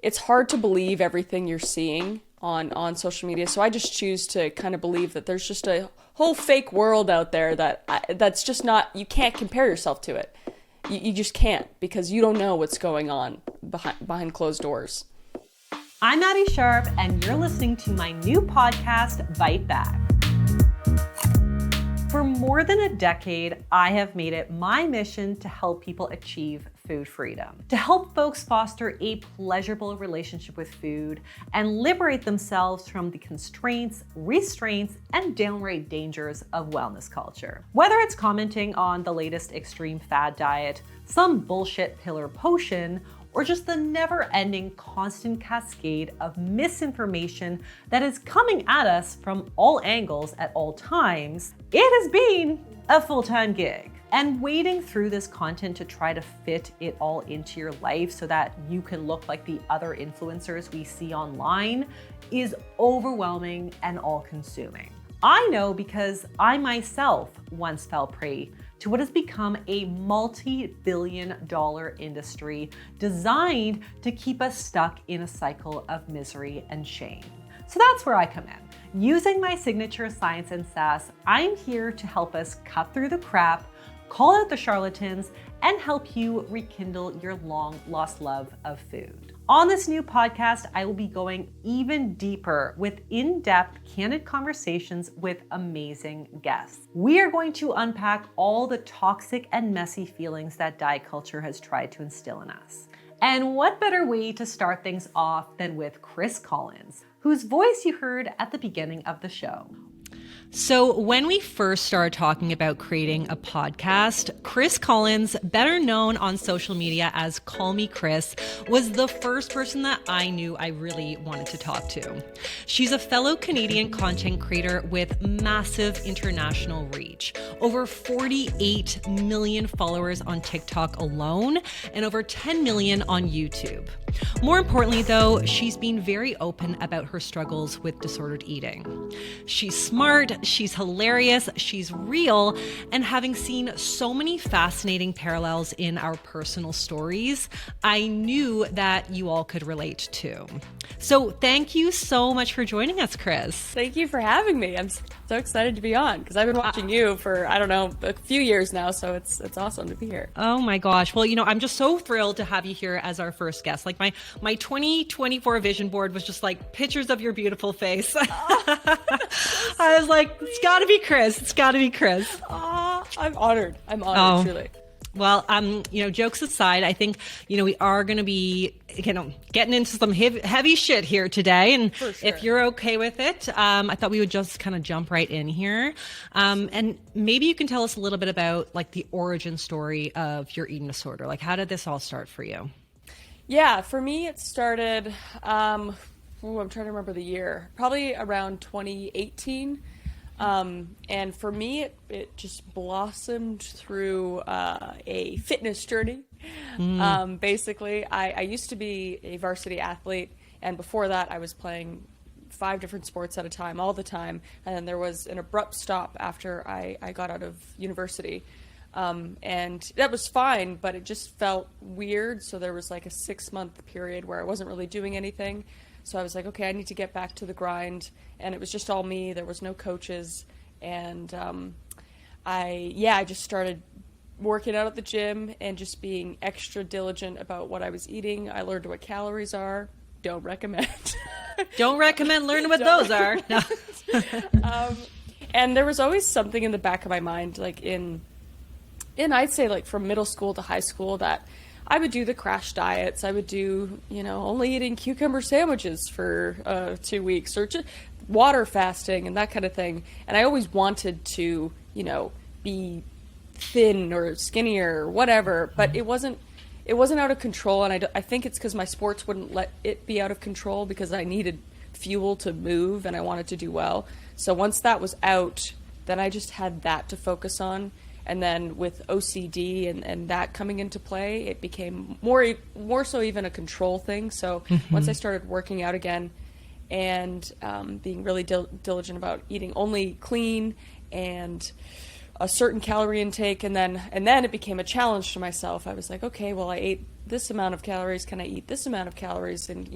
it's hard to believe everything you're seeing on social media. So I just choose to kind of believe that there's just a whole fake world out there that's just not, you can't compare yourself to it. You just can't, because you don't know what's going on behind closed doors. I'm Abbey Sharp, and you're listening to my new podcast, Bite Back. For more than a decade, I have made it my mission to help people achieve food freedom, to help folks foster a pleasurable relationship with food and liberate themselves from the constraints, restraints, and downright dangers of wellness culture. Whether it's commenting on the latest extreme fad diet, some bullshit pill or potion, or just the never-ending constant cascade of misinformation that is coming at us from all angles at all times, it has been a full-time gig. And wading through this content to try to fit it all into your life so that you can look like the other influencers we see online is overwhelming and all-consuming. I know because I myself once fell prey to what has become a multi-billion-dollar industry designed to keep us stuck in a cycle of misery and shame. So that's where I come in. Using my signature science and sass, I'm here to help us cut through the crap, call out the charlatans, and help you rekindle your long-lost love of food. On this new podcast, I will be going even deeper with in-depth, candid conversations with amazing guests. We are going to unpack all the toxic and messy feelings that diet culture has tried to instill in us. And what better way to start things off than with Kris Collins, whose voice you heard at the beginning of the show. So when we first started talking about creating a podcast, Kris Collins, better known on social media as Call Me Kris, was the first person that I knew I really wanted to talk to. She's a fellow Canadian content creator with massive international reach, over 48 million followers on TikTok alone, and over 10 million on YouTube. More importantly though, she's been very open about her struggles with disordered eating. She's smart, she's hilarious, she's real, and having seen so many fascinating parallels in our personal stories, I knew that you all could relate to. So thank you so much for joining us, Kris. Thank you for having me. I'm so excited to be on because I've been watching you for, I don't know, a few years now. So it's awesome to be here. Oh my gosh. Well, I'm just so thrilled to have you here as our first guest. Like my 2024 vision board was just like pictures of your beautiful face. I was like, it's gotta be Kris. It's gotta be Kris. I'm honored, truly. Well, jokes aside, I think, we are going to be, getting into some heavy shit here today. And For sure. If you're okay with it, I thought we would just kind of jump right in here. And maybe you can tell us a little bit about like the origin story of your eating disorder. Like, how did this all start for you? Yeah, for me, it started, I'm trying to remember the year, probably around 2018. And for me, it just blossomed through a fitness journey. Basically, I used to be a varsity athlete, and before that, I was playing 5 different sports at a time, all the time. And then there was an abrupt stop after I got out of university. And that was fine, but it just felt weird. So there was like a 6-month period where I wasn't really doing anything. So I was like, okay, I need to get back to the grind. And it was just all me. There was no coaches. And I just started working out at the gym and just being extra diligent about what I was eating. I learned what calories are. Don't recommend. Don't recommend learning what those are. No. And there was always something in the back of my mind, like in I'd say like from middle school to high school, that I would do the crash diets. I would do, only eating cucumber sandwiches for 2 weeks, or just water fasting and that kind of thing. And I always wanted to, be thin or skinnier or whatever, but it wasn't out of control. And I think it's because my sports wouldn't let it be out of control because I needed fuel to move and I wanted to do well. So once that was out, then I just had that to focus on. And then with OCD and that coming into play, it became more so even a control thing. So once I started working out again and being really diligent about eating only clean and a certain calorie intake, and then it became a challenge to myself. I was like, okay, well, I ate this amount of calories, can I eat this amount of calories? And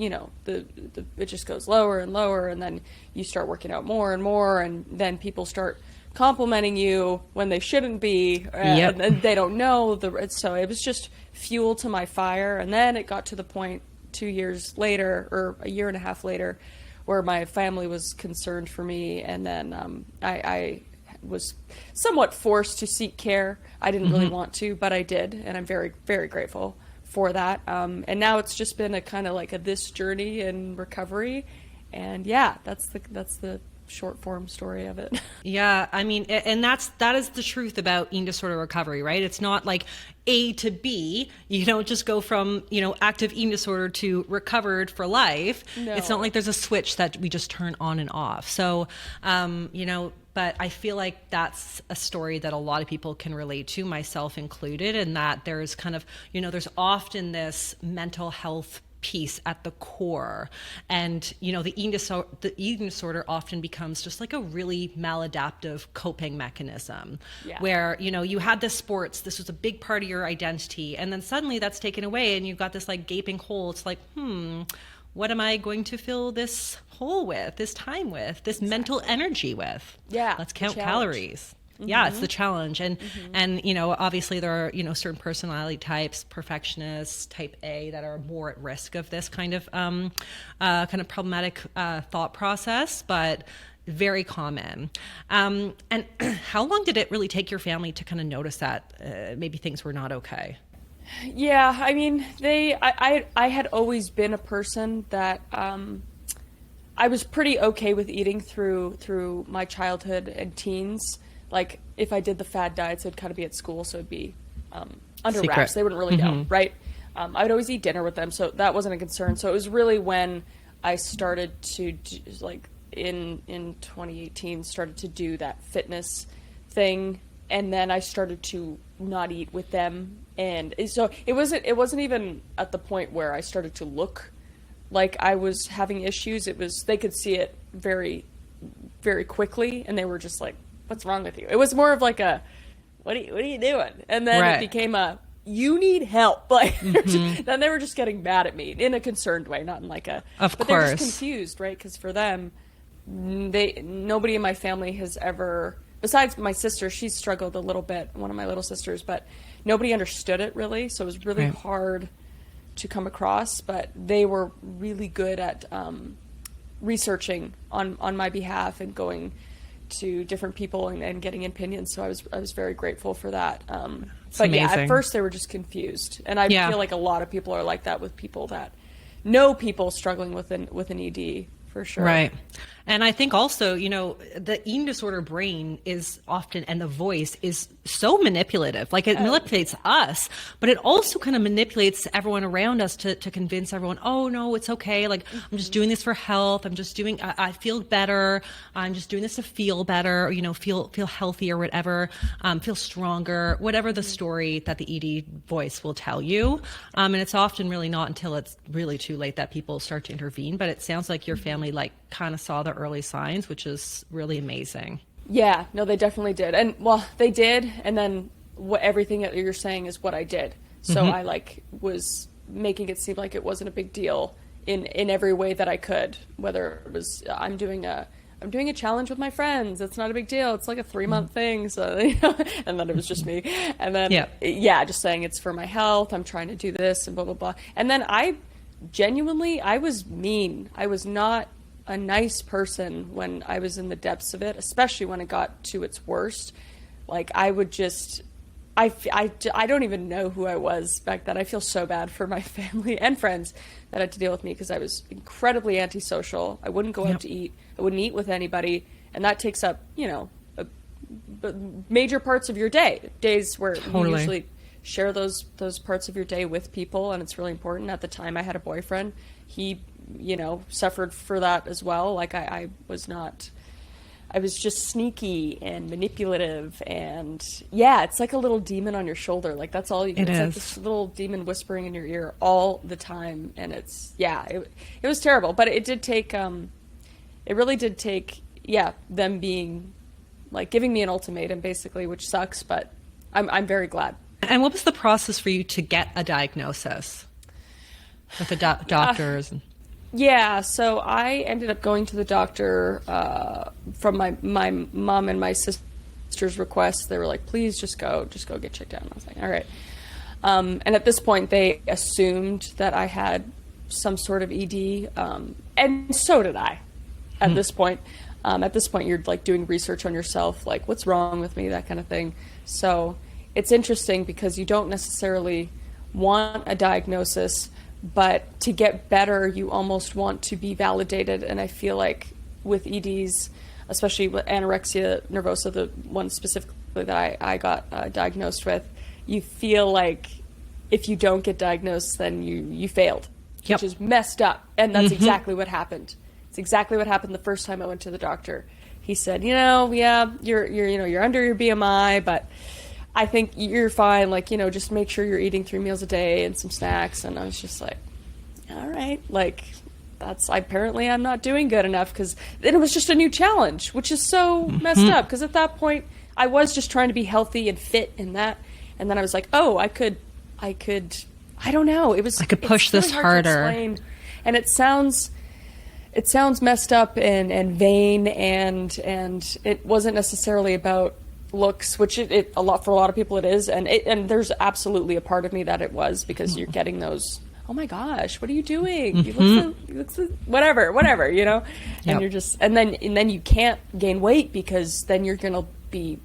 it just goes lower and lower, and then you start working out more and more, and then people start complimenting you when they shouldn't be, and they don't know so it was just fuel to my fire. And then it got to the point 2 years later, or a year and a half later, where my family was concerned for me, and then I was somewhat forced to seek care. I didn't really want to, but I did, and I'm very, very grateful for that. And now it's just been a kind of like this journey in recovery, and that's the short form story of it. Yeah, I mean, and that is the truth about eating disorder recovery, right? It's not like A to B. You don't just go from, active eating disorder to recovered for life. No. It's not like there's a switch that we just turn on and off. So, but I feel like that's a story that a lot of people can relate to, myself included, and that there's kind of, there's often this mental health piece at the core, and the eating disorder often becomes just like a really maladaptive coping mechanism, where you had this was a big part of your identity, and then suddenly that's taken away, and you've got this like gaping hole. It's like, what am I going to fill this hole with, this time with, this mental energy with? Let's count calories. Yeah, it's the challenge. And obviously there are, certain personality types, perfectionists, type A, that are more at risk of this kind of problematic thought process, but very common. And how long did it really take your family to kind of notice that maybe things were not okay? Yeah, I mean, I had always been a person that I was pretty okay with eating through my childhood and teens. Like, if I did the fad diets, it'd kind of be at school, so it'd be under wraps. They wouldn't really know, right? I would always eat dinner with them, so that wasn't a concern. So it was really when I started to in 2018, started to do that fitness thing, and then I started to not eat with them. And so it wasn't even at the point where I started to look like I was having issues. It was, they could see it very, very quickly, and they were just like, what's wrong with you? It was more of like a, what are you doing? And then it became a, you need help. Like, then they were just getting mad at me in a concerned way, not in like a, of but course. They're just confused, right? Because for them, nobody in my family has ever, besides my sister, she's struggled a little bit, one of my little sisters, but nobody understood it really. So it was really hard to come across, but they were really good at researching on my behalf and going to different people and getting opinions. So I was very grateful for that. But amazing. At first they were just confused. And I feel like a lot of people are like that with people that know people struggling with an ED, for sure. Right. And I think also, the eating disorder brain is often, and the voice is so manipulative. Like, it manipulates us, but it also kind of manipulates everyone around us to convince everyone, oh no, it's okay. Like, I'm just doing this for health. I feel better. I'm just doing this to feel better, feel healthy or whatever, feel stronger, whatever the story that the ED voice will tell you. And it's often really not until it's really too late that people start to intervene. But it sounds like your family kind of saw the early signs, which is really amazing. Yeah, no, they definitely did. And well, they did. And then everything that you're saying is what I did. So I was making it seem like it wasn't a big deal in every way that I could, whether it was, I'm doing a challenge with my friends. It's not a big deal. It's like a 3-month thing. So, and then it was just me. And then, just saying it's for my health. I'm trying to do this and blah, blah, blah. And then I was mean. I was not a nice person when I was in the depths of it, especially when it got to its worst. Like, I would just, I don't even know who I was back then. I feel so bad for my family and friends that had to deal with me, because I was incredibly antisocial. I wouldn't go out to eat. I wouldn't eat with anybody. And that takes up, major parts of your day. Days where you usually share those parts of your day with people, and it's really important. At the time, I had a boyfriend. He, suffered for that as well. Like, I was just sneaky and manipulative, and it's like a little demon on your shoulder. Like, that's all it's like this little demon whispering in your ear all the time. And it's, it was terrible, but it really did take them being like giving me an ultimatum basically, which sucks, but I'm very glad. And what was the process for you to get a diagnosis with the doctors? Yeah, so I ended up going to the doctor from my mom and my sister's request. They were like, please just go get checked out. And I was like, all right. And at this point, they assumed that I had some sort of ED, and so did I. At this point, you're like doing research on yourself, like what's wrong with me, that kind of thing. So it's interesting because you don't necessarily want a diagnosis, but to get better, you almost want to be validated. And I feel like with EDs, especially with anorexia nervosa, the one specifically that I got diagnosed with, you feel like if you don't get diagnosed, then you failed, which is messed up. And that's exactly what happened. It's exactly what happened the first time I went to the doctor. He said, you're under your BMI, but I think you're fine. Like, just make sure you're eating 3 meals a day and some snacks. And I was just like, all right, like apparently I'm not doing good enough, because it was just a new challenge, which is so messed up. Because at that point I was just trying to be healthy and fit in that. And then I was like, oh, I could, I don't know. I could push this really harder. And it sounds messed up and vain, and it wasn't necessarily about looks, which it a lot for a lot of people it is, and there's absolutely a part of me that it was, because you're getting those, oh my gosh, what are you doing? You look so whatever, and you're just and then you can't gain weight, because then you're gonna be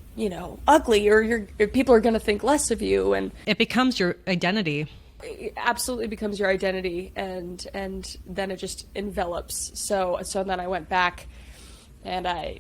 ugly, or people are gonna think less of you, and it becomes your identity. It absolutely becomes your identity, and then it just envelops. So then I went back and I,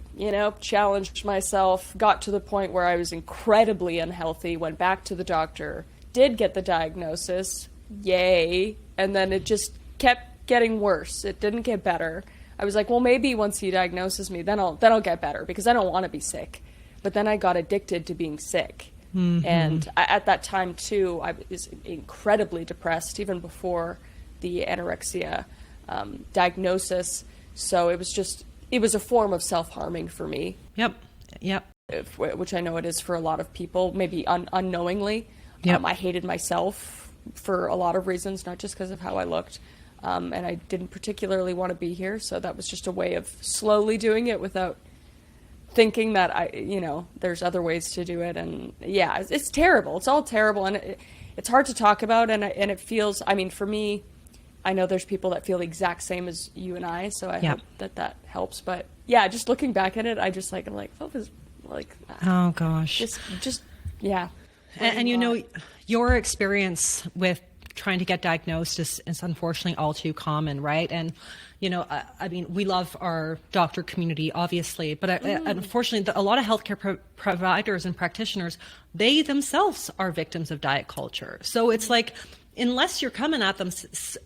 challenged myself, got to the point where I was incredibly unhealthy, went back to the doctor, did get the diagnosis, yay, and then it just kept getting worse. It didn't get better. I was like, well, maybe once he diagnoses me, then I'll get better, because I don't want to be sick. But then I got addicted to being sick. And at that time, too, I was incredibly depressed, even before the anorexia diagnosis. So it was a form of self-harming for me. Yep. Which I know it is for a lot of people, maybe unknowingly. I hated myself for a lot of reasons, not just because of how I looked. And I didn't particularly want to be here. So that was just a way of slowly doing it without thinking that there's other ways to do it. And yeah, it's terrible. It's all terrible. And it's hard to talk about. And it feels, for me, I know there's people that feel the exact same as you and I. So I hope that helps. But yeah, just looking back at it, I'm like, oh, this, like, oh gosh, just yeah. And your experience with trying to get diagnosed is unfortunately all too common, right? And we love our doctor community, obviously, but unfortunately, a lot of healthcare providers and practitioners, they themselves are victims of diet culture. So it's like, unless you're coming at them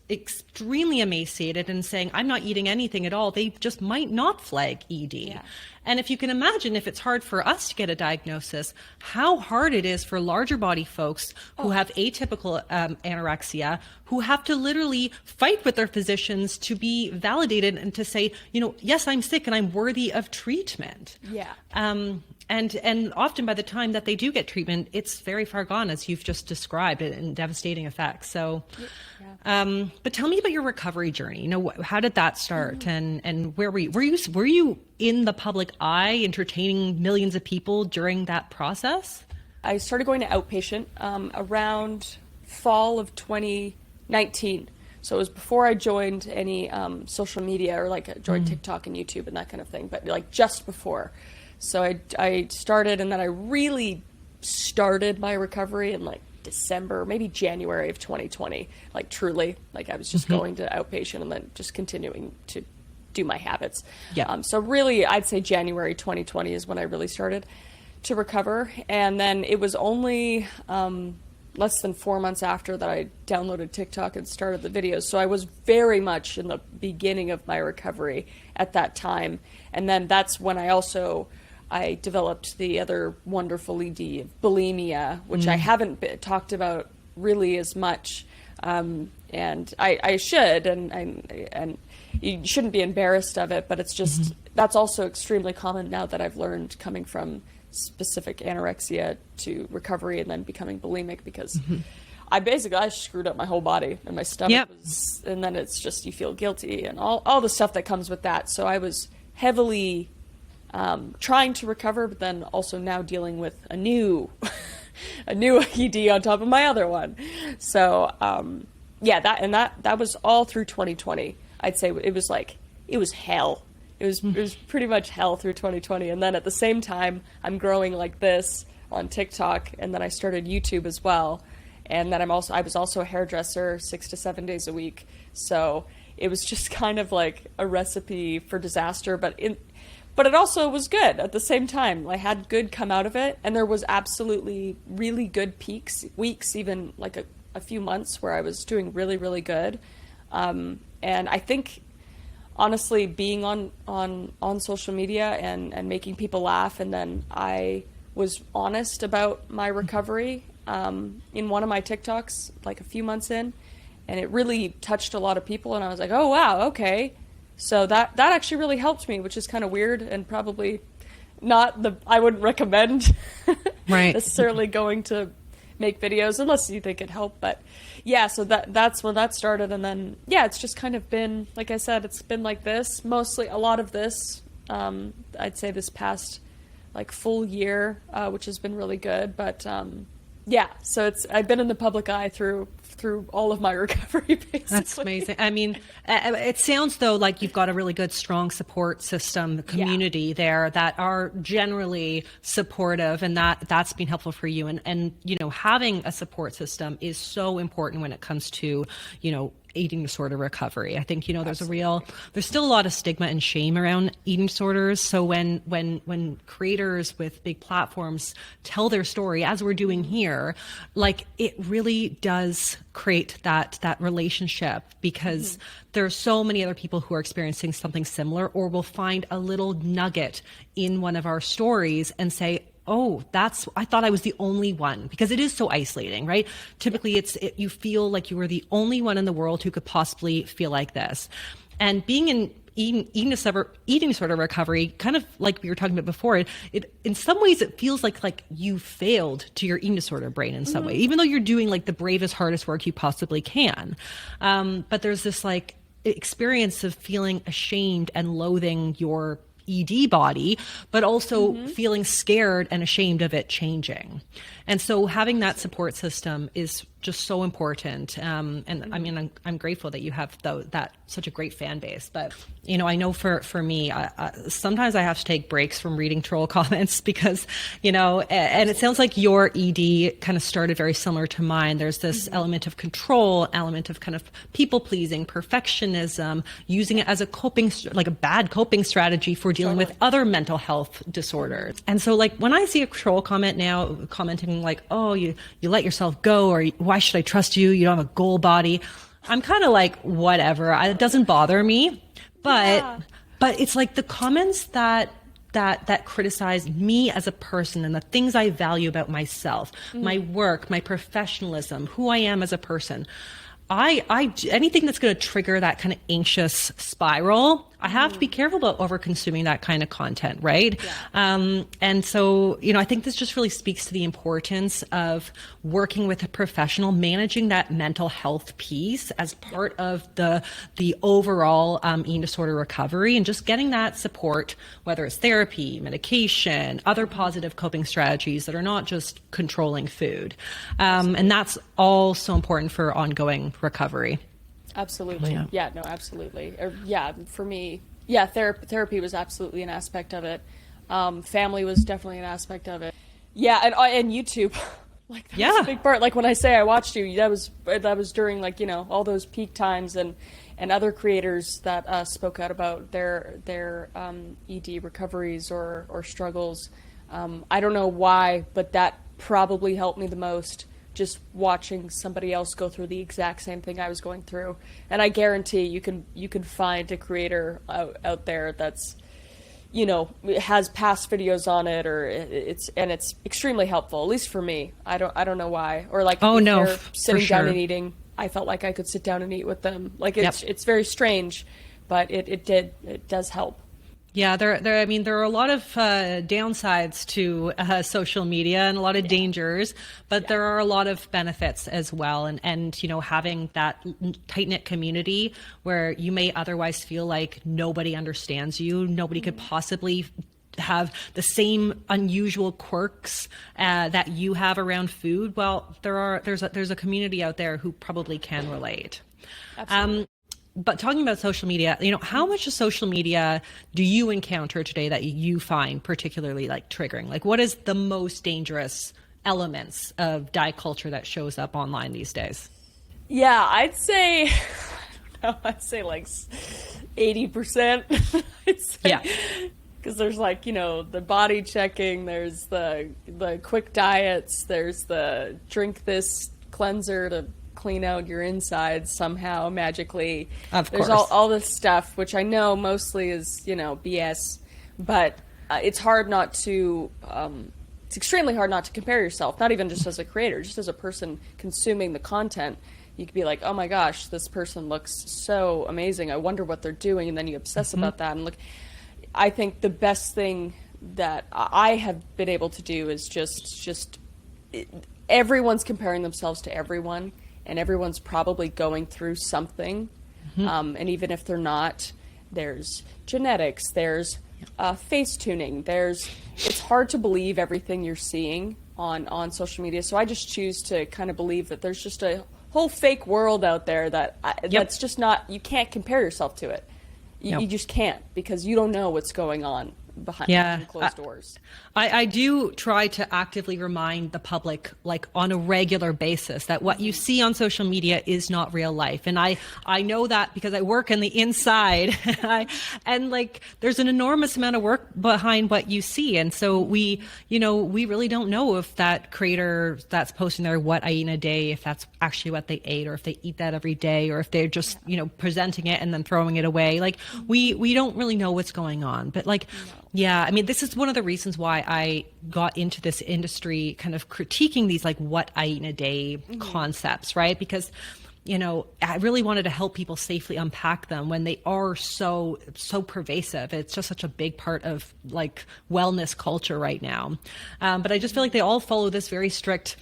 extremely emaciated and saying, I'm not eating anything at all, they just might not flag ED. Yeah. And if you can imagine, if it's hard for us to get a diagnosis, how hard it is for larger body folks who have atypical anorexia, who have to literally fight with their physicians to be validated and to say, yes, I'm sick and I'm worthy of treatment. Yeah. And often by the time that they do get treatment, it's very far gone, as you've just described, and devastating effects. So, but tell me about your recovery journey. How did that start, and where were you? Were you in the public eye, entertaining millions of people during that process? I started going to outpatient around fall of 2019. So it was before I joined any social media, or like joined TikTok and YouTube and that kind of thing, but like just before. So I started, and then I really started my recovery in like December, maybe January of 2020, like truly, like I was just going to outpatient and then just continuing to do my habits. Yeah. So really, I'd say January 2020 is when I really started to recover. And then it was only less than 4 months after that I downloaded TikTok and started the videos. So I was very much in the beginning of my recovery at that time. And then that's when I developed the other wonderful ED of bulimia, which I haven't talked about really as much. And I should, and you shouldn't be embarrassed of it, but it's just, that's also extremely common now that I've learned, coming from specific anorexia to recovery and then becoming bulimic, because I screwed up my whole body, and my stomach was, and then it's just, you feel guilty and all the stuff that comes with that. So I was heavily trying to recover, but then also now dealing with a new ED on top of my other one. So that was all through 2020. I'd say it was hell. It was pretty much hell through 2020. And then at the same time, I'm growing like this on TikTok, and then I started YouTube as well. And then I was also a hairdresser 6 to 7 days a week. So it was just kind of like a recipe for disaster, but it also was good at the same time. I had good come out of it, and there was absolutely really good weeks, even like a few months where I was doing really, really good. And I think, honestly, being on social media and making people laugh, and then I was honest about my recovery in one of my TikToks like a few months in, and it really touched a lot of people, and I was like, oh wow, okay. So that actually really helped me, which is kind of weird, and probably I wouldn't recommend necessarily going to make videos unless you think it helped. But yeah, so that's when that started. And then, it's just kind of been, like I said, it's been like this, mostly a lot of this, I'd say this past like full year, which has been really good. But so I've been in the public eye through all of my recovery, basically. That's amazing. I mean, it sounds though like you've got a really good, strong support system, community there that are generally supportive, and that's been helpful for you. And having a support system is so important when it comes to, eating disorder recovery. I think, there's still a lot of stigma and shame around eating disorders. So when creators with big platforms tell their story, as we're doing here, like, it really does create that relationship, because there are so many other people who are experiencing something similar, or will find a little nugget in one of our stories and say, oh, I thought I was the only one, because it is so isolating, right? Typically you feel like you were the only one in the world who could possibly feel like this. And being in eating disorder recovery, kind of like we were talking about before, it in some ways it feels like you failed to your eating disorder brain in some way, even though you're doing like the bravest, hardest work you possibly can. But there's this like experience of feeling ashamed and loathing your ED body, but also feeling scared and ashamed of it changing. And so having that support system is just so important. And I mean, I'm grateful that you have that such a great fan base. But, I know for me, sometimes I have to take breaks from reading troll comments because, and it sounds like your ED kind of started very similar to mine. There's this element of control, element of kind of people pleasing, perfectionism, using it as a bad coping strategy for dealing with other mental health disorders. And so like when I see a troll comment now commenting like, oh, you let yourself go, or why should I trust you? You don't have a goal body. I'm kind of like, whatever. It doesn't bother me. But it's like the comments that criticize me as a person and the things I value about myself, my work, my professionalism, who I am as a person. Anything that's going to trigger that kind of anxious spiral, I have to be careful about over consuming that kind of content, right? Yeah. And so, I think this just really speaks to the importance of working with a professional, managing that mental health piece as part of the overall eating disorder recovery, and just getting that support, whether it's therapy, medication, other positive coping strategies that are not just controlling food. And that's all so important for ongoing recovery. Absolutely. Yeah, no, absolutely. For me, therapy was absolutely an aspect of it. Family was definitely an aspect of it. Yeah, and YouTube, like that was a big part. Like when I say I watched you, that was during like, all those peak times, and other creators that spoke out about their ED recoveries or struggles. I don't know why, but that probably helped me the most. Just watching somebody else go through the exact same thing I was going through. And I guarantee you can find a creator out there that's, has past videos on it, or it's extremely helpful, at least for me. I don't know why. Or like, they're sitting down and eating, I felt like I could sit down and eat with them. Like it's very strange, but it does help. Yeah, I mean, there are a lot of downsides to social media and a lot of dangers, but there are a lot of benefits as well. And you know, having that tight-knit community where you may otherwise feel like nobody understands you, nobody could possibly have the same unusual quirks that you have around food. Well, there's a community out there who probably can relate. Absolutely. But talking about social media, you know, how much of social media do you encounter today that you find particularly like triggering? Like, what is the most dangerous elements of diet culture that shows up online these days? Yeah, I'd say, I'd say like 80%. Yeah. Because there's like, you know, the body checking, there's the quick diets, there's the drink this cleanser to clean out your insides somehow magically. Of course. There's all this stuff, which I know mostly is, you know, BS, but it's hard not to, it's extremely hard not to compare yourself, not even just as a creator, just as a person consuming the content. You could be like, oh my gosh, this person looks so amazing. I wonder what they're doing. And then you obsess about that. And look, I think the best thing that I have been able to do is just everyone's comparing themselves to everyone. And everyone's probably going through something. And even if they're not, there's genetics, there's face tuning, it's hard to believe everything you're seeing on social media. So I just choose to kind of believe that there's just a whole fake world out there that's just not, you can't compare yourself to it. You just can't, because you don't know what's going on behind closed doors. I do try to actively remind the public, like on a regular basis, that what you see on social media is not real life. And I know that because I work on the inside and like there's an enormous amount of work behind what you see. And so we really don't know if that creator that's posting there what I eat in a day, if that's actually what they ate, or if they eat that every day, or if they're just, presenting it and then throwing it away. Like we don't really know what's going on. But like, yeah, I mean, this is one of the reasons why I got into this industry, kind of critiquing these like what I eat in a day concepts, right? Because, I really wanted to help people safely unpack them when they are so pervasive. It's just such a big part of like wellness culture right now. But I just feel like they all follow this very strict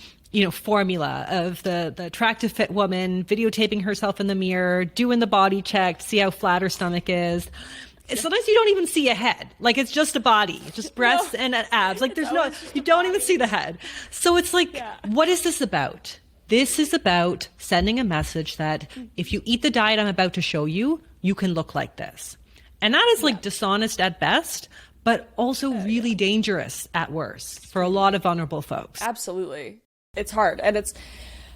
formula of the attractive fit woman videotaping herself in the mirror, doing the body check, see how flat her stomach is. Sometimes you don't even see a head. Like it's just a body, just breasts and abs. Like you don't even see the head. So it's like, what is this about? This is about sending a message that if you eat the diet I'm about to show you, you can look like this. And that is like dishonest at best, but also really dangerous at worst for a lot of vulnerable folks. Absolutely. It's hard. And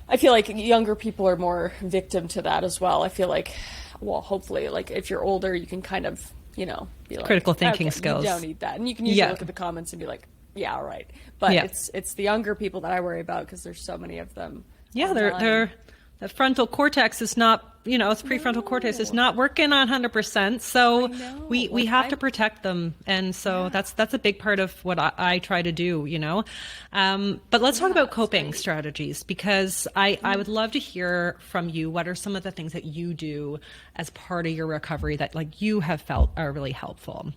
I feel like younger people are more victim to that as well. I feel like, well, hopefully, like if you're older, you can kind of, be like, critical thinking skills. You don't need that. And you can usually look at the comments and be like, yeah, all right. But it's the younger people that I worry about because there's so many of them. Yeah, they're the frontal cortex is not, it's prefrontal cortex is not working 100%. So we have to protect them. And so that's a big part of what I try to do, But let's talk about coping strategies, because I would love to hear from you. What are some of the things that you do as part of your recovery that like you have felt are really helpful?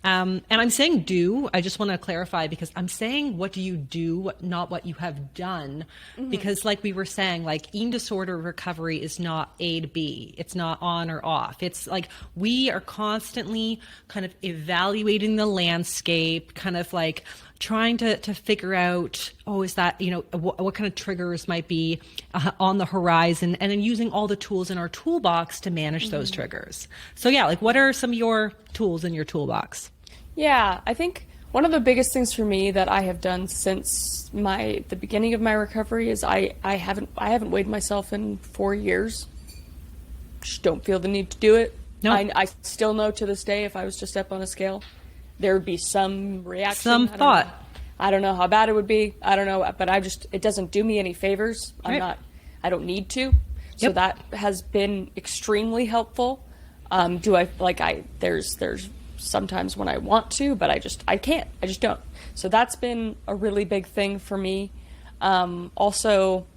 And I'm saying do, I just want to clarify, because I'm saying what do you do, not what you have done. Because like we were saying, like eating disorder recovery is not A to B. It's not on or off. It's like we are constantly kind of evaluating the landscape, kind of like trying to figure out, is that, what kind of triggers might be on the horizon, and then using all the tools in our toolbox to manage those triggers. So yeah, like what are some of your tools in your toolbox? Yeah, I think one of the biggest things for me that I have done since the beginning of my recovery is I haven't weighed myself in 4 years. Just don't feel the need to do it. No. I still know to this day if I was to step on a scale, there would be some reaction. Some thought. I don't know how bad it would be. I don't know, but it doesn't do me any favors. I don't need to. So that has been extremely helpful. There's sometimes when I want to, but I can't. I just don't. So that's been a really big thing for me. Also,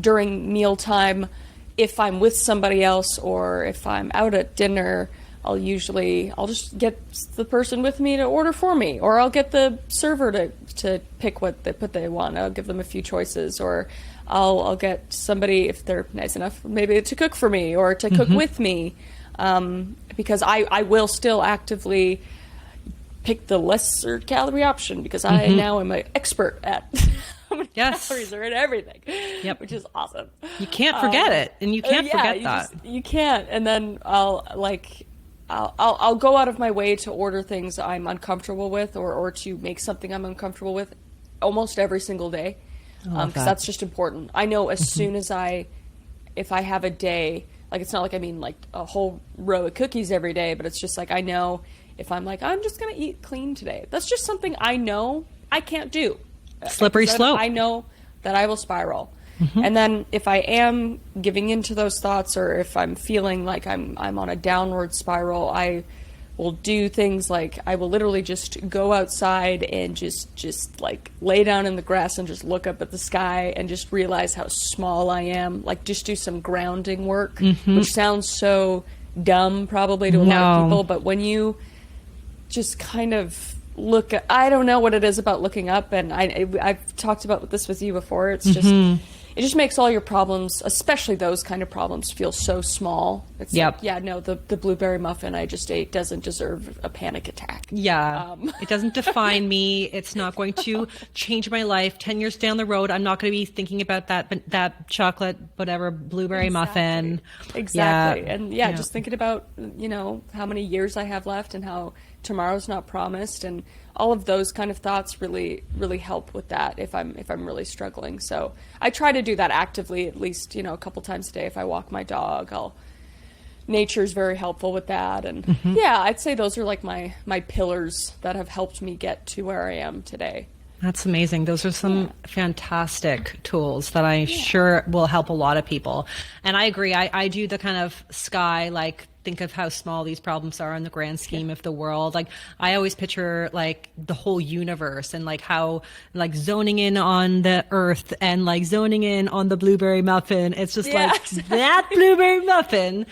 during mealtime, if I'm with somebody else or if I'm out at dinner, I'll just get the person with me to order for me, or I'll get the server to pick what they want. I'll give them a few choices, or I'll get somebody, if they're nice enough, maybe to cook for me or to cook with me, because I will still actively pick the lesser calorie option, because I now am an expert at how many calories are in everything, which is awesome. You can't forget it, and you can't forget that. You can't, and then I'll go out of my way to order things I'm uncomfortable with, or to make something I'm uncomfortable with almost every single day, because that's just important. I know as soon as if I have a day, like, it's not like I mean like a whole row of cookies every day, but it's just like, I know if I'm like, I'm just going to eat clean today, that's just something I know I can't do. Slippery slope. I know that I will spiral. And then if I am giving into those thoughts, or if I'm feeling like I'm on a downward spiral, I will do things like, I will literally just go outside and just like lay down in the grass and just look up at the sky and just realize how small I am. Like, just do some grounding work, which sounds so dumb probably to a lot of people, but when you just kind of look at, I don't know what it is about looking up, and I've talked about this with you before. It's just, it just makes all your problems, especially those kind of problems, feel so small. It's like, the blueberry muffin I just ate doesn't deserve a panic attack. It doesn't define me. It's not going to change my life. 10 years down the road, I'm not going to be thinking about that chocolate, whatever, blueberry muffin. Exactly. And just thinking about, how many years I have left and how tomorrow's not promised, and all of those kind of thoughts really, really help with that if I'm really struggling. So I try to do that actively, at least, a couple times a day. If I walk my dog, nature's very helpful with that. And I'd say those are like my pillars that have helped me get to where I am today. That's amazing. Those are some fantastic tools that I sure will help a lot of people. And I agree. I do the kind of sky, like, think of how small these problems are in the grand scheme of the world. Like, I always picture like the whole universe, and like how, like, zoning in on the earth and like zoning in on the blueberry muffin. It's just that blueberry muffin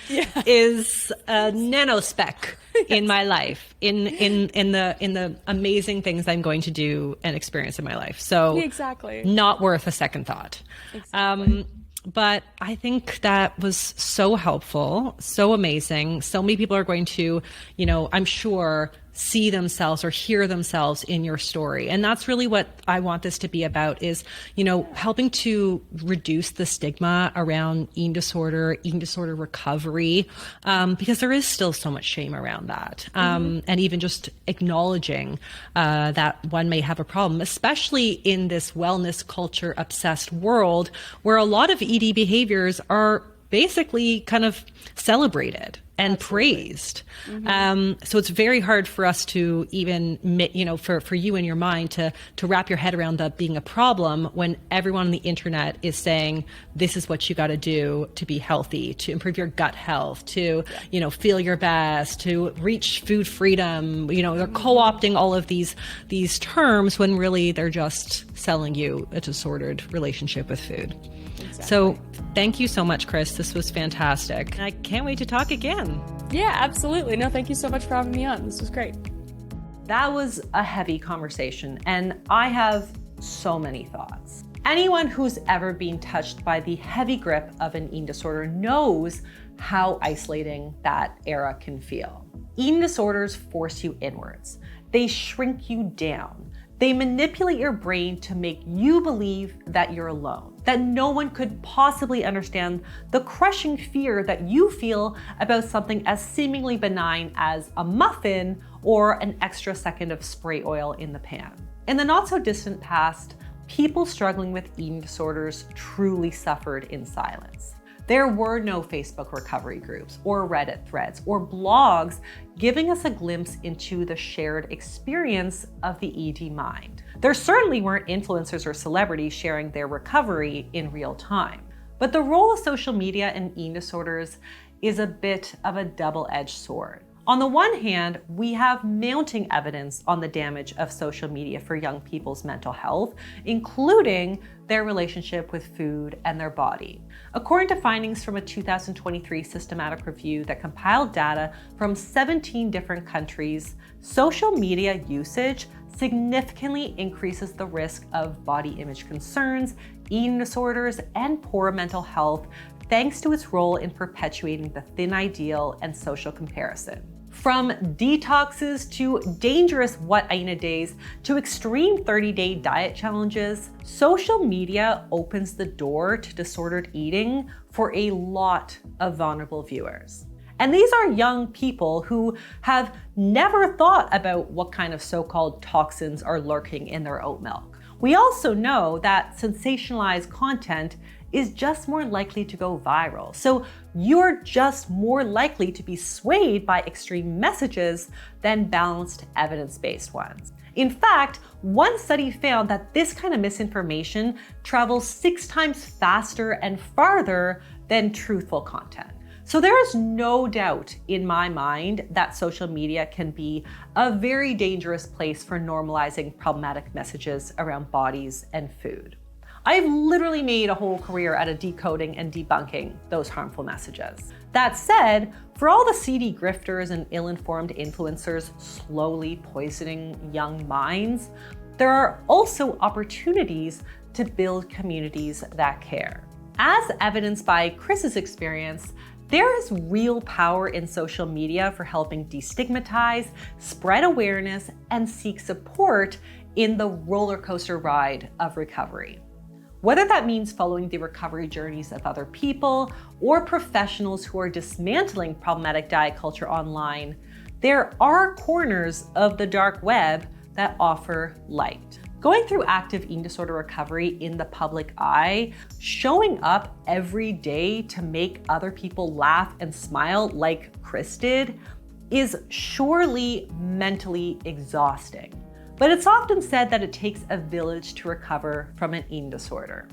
is a nanospeck in my life, in the amazing things I'm going to do and experience in my life. So not worth a second thought. But I think that was so helpful, so amazing. So many people are going to, I'm sure, see themselves or hear themselves in your story. And that's really what I want this to be about, is, helping to reduce the stigma around eating disorder recovery, because there is still so much shame around that. And even just acknowledging that one may have a problem, especially in this wellness culture obsessed world where a lot of ED behaviors are basically kind of celebrated and praised. So it's very hard for us to even, for you in your mind to wrap your head around that being a problem, when everyone on the internet is saying, this is what you got to do to be healthy, to improve your gut health, to, feel your best, to reach food freedom. They're co-opting all of these terms when really they're just selling you a disordered relationship with food. So thank you so much, Kris. This was fantastic. I can't wait to talk again. Yeah, absolutely. No, thank you so much for having me on. This was great. That was a heavy conversation, and I have so many thoughts. Anyone who's ever been touched by the heavy grip of an eating disorder knows how isolating that era can feel. Eating disorders force you inwards. They shrink you down. They manipulate your brain to make you believe that you're alone, that no one could possibly understand the crushing fear that you feel about something as seemingly benign as a muffin or an extra second of spray oil in the pan. In the not so distant past, people struggling with eating disorders truly suffered in silence. There were no Facebook recovery groups or Reddit threads or blogs giving us a glimpse into the shared experience of the ED mind. There certainly weren't influencers or celebrities sharing their recovery in real time. But the role of social media in eating disorders is a bit of a double-edged sword. On the one hand, we have mounting evidence on the damage of social media for young people's mental health, including their relationship with food and their body. According to findings from a 2023 systematic review that compiled data from 17 different countries, social media usage significantly increases the risk of body image concerns, eating disorders, and poor mental health, thanks to its role in perpetuating the thin ideal and social comparison. From detoxes to dangerous what I eat in a days to extreme 30-day diet challenges, social media opens the door to disordered eating for a lot of vulnerable viewers. And these are young people who have never thought about what kind of so-called toxins are lurking in their oat milk. We also know that sensationalized content is just more likely to go viral. So you're just more likely to be swayed by extreme messages than balanced evidence-based ones. In fact, one study found that this kind of misinformation travels 6 times faster and farther than truthful content. So there is no doubt in my mind that social media can be a very dangerous place for normalizing problematic messages around bodies and food. I've literally made a whole career out of decoding and debunking those harmful messages. That said, for all the seedy grifters and ill-informed influencers slowly poisoning young minds, there are also opportunities to build communities that care. As evidenced by Kris's experience, there is real power in social media for helping destigmatize, spread awareness, and seek support in the roller coaster ride of recovery. Whether that means following the recovery journeys of other people or professionals who are dismantling problematic diet culture online, there are corners of the dark web that offer light. Going through active eating disorder recovery in the public eye, showing up every day to make other people laugh and smile like Kris did, is surely mentally exhausting. But it's often said that it takes a village to recover from an eating disorder.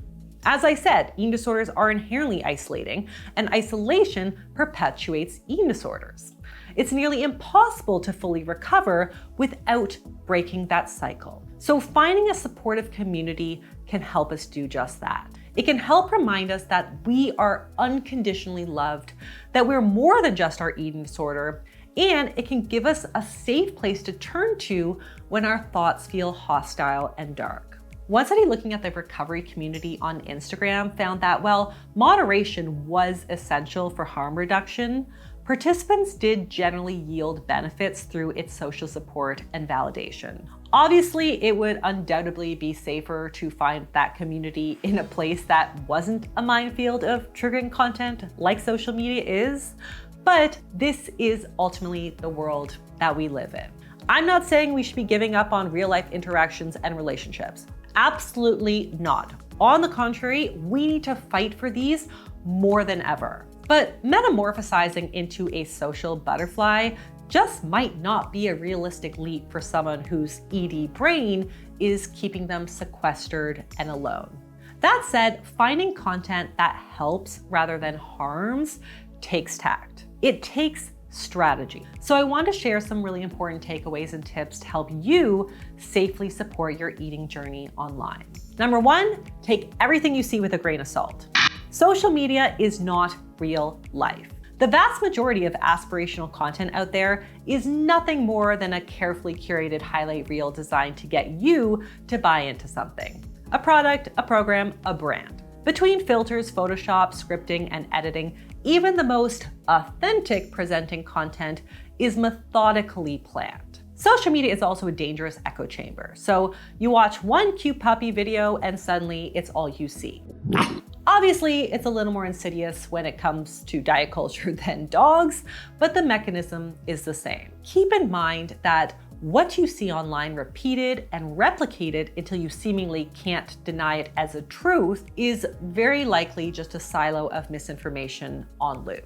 As I said, eating disorders are inherently isolating, and isolation perpetuates eating disorders. It's nearly impossible to fully recover without breaking that cycle. So finding a supportive community can help us do just that. It can help remind us that we are unconditionally loved, that we're more than just our eating disorder, and it can give us a safe place to turn to when our thoughts feel hostile and dark. One study looking at the recovery community on Instagram found that while moderation was essential for harm reduction, participants did generally yield benefits through its social support and validation. Obviously, it would undoubtedly be safer to find that community in a place that wasn't a minefield of triggering content like social media is, but this is ultimately the world that we live in. I'm not saying we should be giving up on real-life interactions and relationships. Absolutely not. On the contrary, we need to fight for these more than ever. But metamorphosizing into a social butterfly just might not be a realistic leap for someone whose ED brain is keeping them sequestered and alone. That said, finding content that helps rather than harms takes tact. It takes strategy. So I want to share some really important takeaways and tips to help you safely support your eating journey online. Number 1, take everything you see with a grain of salt. Social media is not real life. The vast majority of aspirational content out there is nothing more than a carefully curated highlight reel designed to get you to buy into something. A product, a program, a brand. Between filters, Photoshop, scripting, and editing, even the most authentic presenting content is methodically planned. Social media is also a dangerous echo chamber. So you watch one cute puppy video and suddenly it's all you see. Obviously, it's a little more insidious when it comes to diet culture than dogs, but the mechanism is the same. Keep in mind that what you see online repeated and replicated until you seemingly can't deny it as a truth is very likely just a silo of misinformation on loop.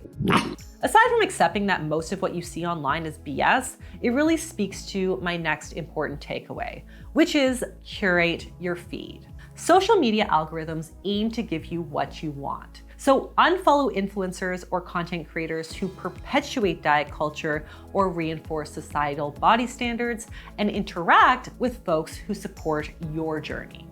Aside from accepting that most of what you see online is BS, it really speaks to my next important takeaway, which is curate your feed. Social media algorithms aim to give you what you want. So unfollow influencers or content creators who perpetuate diet culture or reinforce societal body standards, and interact with folks who support your journey.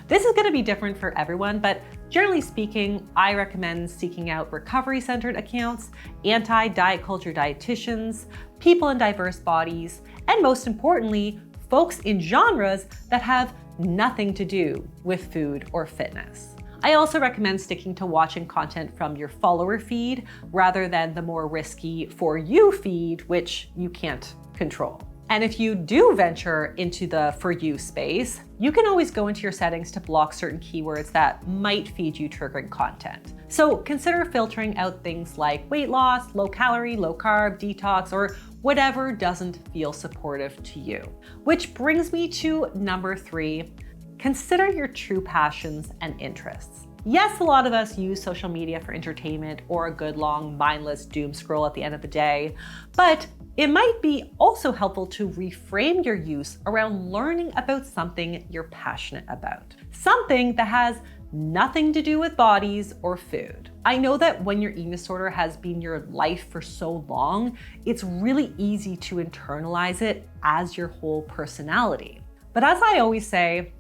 This is going to be different for everyone, but generally speaking, I recommend seeking out recovery-centered accounts, anti-diet culture dietitians, people in diverse bodies, and most importantly, folks in genres that have nothing to do with food or fitness. I also recommend sticking to watching content from your follower feed rather than the more risky For You feed, which you can't control. And if you do venture into the For You space, you can always go into your settings to block certain keywords that might feed you triggering content. So consider filtering out things like weight loss, low calorie, low carb, detox, or whatever doesn't feel supportive to you. Which brings me to number 3. Consider your true passions and interests. Yes, a lot of us use social media for entertainment or a good long mindless doom scroll at the end of the day, but it might be also helpful to reframe your use around learning about something you're passionate about. Something that has nothing to do with bodies or food. I know that when your eating disorder has been your life for so long, it's really easy to internalize it as your whole personality. But as I always say,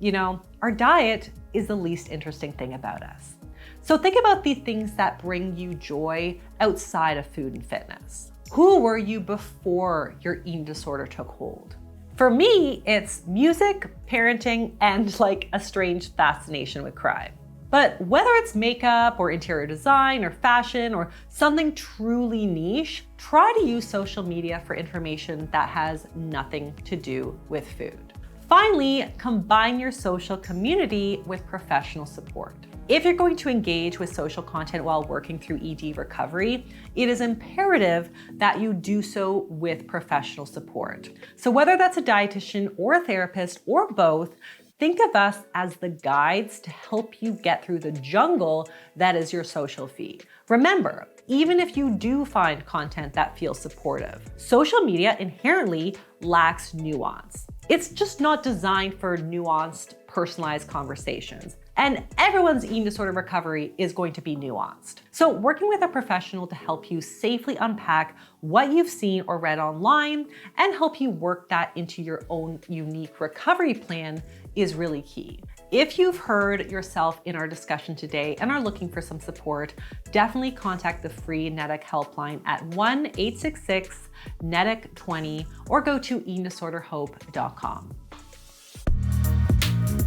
our diet is the least interesting thing about us. So think about the things that bring you joy outside of food and fitness. Who were you before your eating disorder took hold? For me, it's music, parenting, and like a strange fascination with crime. But whether it's makeup or interior design or fashion or something truly niche, try to use social media for information that has nothing to do with food. Finally, combine your social community with professional support. If you're going to engage with social content while working through ED recovery, it is imperative that you do so with professional support. So whether that's a dietitian or a therapist or both, think of us as the guides to help you get through the jungle that is your social feed. Remember, even if you do find content that feels supportive, social media inherently lacks nuance. It's just not designed for nuanced, personalized conversations. And everyone's eating disorder recovery is going to be nuanced. So working with a professional to help you safely unpack what you've seen or read online and help you work that into your own unique recovery plan is really key. If you've heard yourself in our discussion today and are looking for some support, definitely contact the free NEDIC helpline at 1-866-NEDIC-20 or go to eatingdisorderhope.com.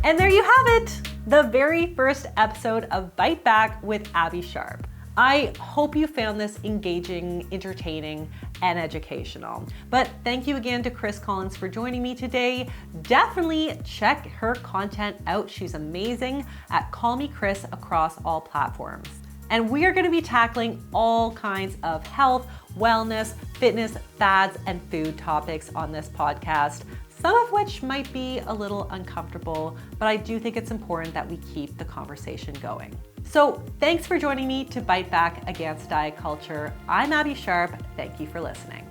And there you have it, the very first episode of Bite Back with Abbey Sharp. I hope you found this engaging, entertaining, and educational. But thank you again to Kris Collins for joining me today. Definitely check her content out. She's amazing at Call Me Kris across all platforms. And we are going to be tackling all kinds of health, wellness, fitness, fads, and food topics on this podcast, some of which might be a little uncomfortable, but I do think it's important that we keep the conversation going. So thanks for joining me to Bite Back Against Diet Culture. I'm Abbey Sharp. Thank you for listening.